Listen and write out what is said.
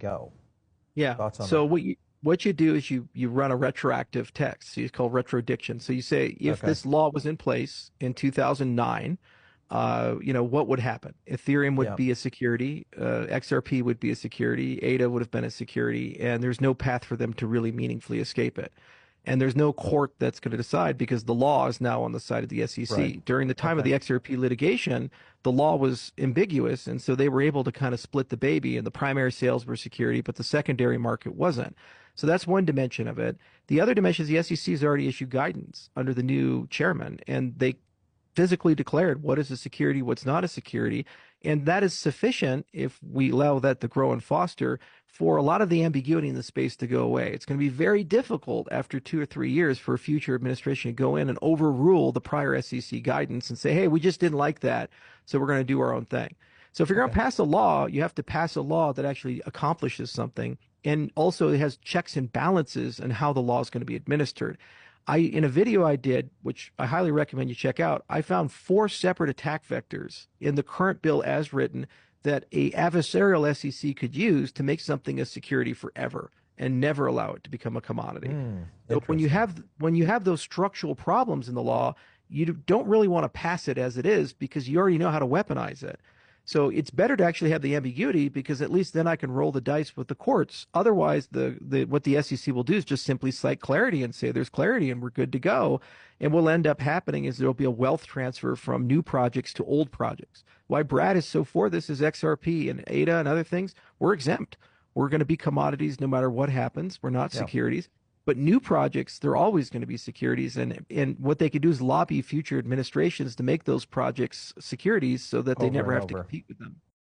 go. Yeah. Thoughts on So that? what you do is you run a retroactive test. So it's called retrodiction. So you say if Okay. this law was in place in 2009, what would happen? Ethereum would Yeah. be a security, XRP would be a security, ADA would have been a security, and there's no path for them to really meaningfully escape it. And there's no court that's going to decide because the law is now on the side of the Right. SEC. During the time of Okay. the XRP litigation, the law was ambiguous, and so they were able to kind of split the baby, and the primary sales were security, but the secondary market wasn't. So that's one dimension of it. The other dimension is the SEC has already issued guidance under the new chairman, and they physically declared what is a security, what's not a security. And that is sufficient if we allow that to grow and foster for a lot of the ambiguity in the space to go away. It's going to be very difficult after 2 or 3 years for a future administration to go in and overrule the prior SEC guidance and say, hey, we just didn't like that, so we're going to do our own thing. So if you're going to Okay. pass a law, you have to pass a law that actually accomplishes something. And also it has checks and balances and how the law is going to be administered. In a video I did, which I highly recommend you check out, I found 4 separate attack vectors in the current bill as written that a adversarial SEC could use to make something a security forever and never allow it to become a commodity. So Interesting. when you have those structural problems in the law, you don't really want to pass it as it is because you already know how to weaponize it. So it's better to actually have the ambiguity because at least then I can roll the dice with the courts. Otherwise, what the SEC will do is just simply cite clarity and say there's clarity and we're good to go. And what'll end up happening is there'll be a wealth transfer from new projects to old projects. Why Brad is so for this is XRP and ADA and other things. We're exempt. We're going to be commodities no matter what happens. We're not Yeah. securities. But new projects, they're always going to be securities. And what they could do is lobby future administrations to make those projects securities so that they Over never and have to over. compete with them.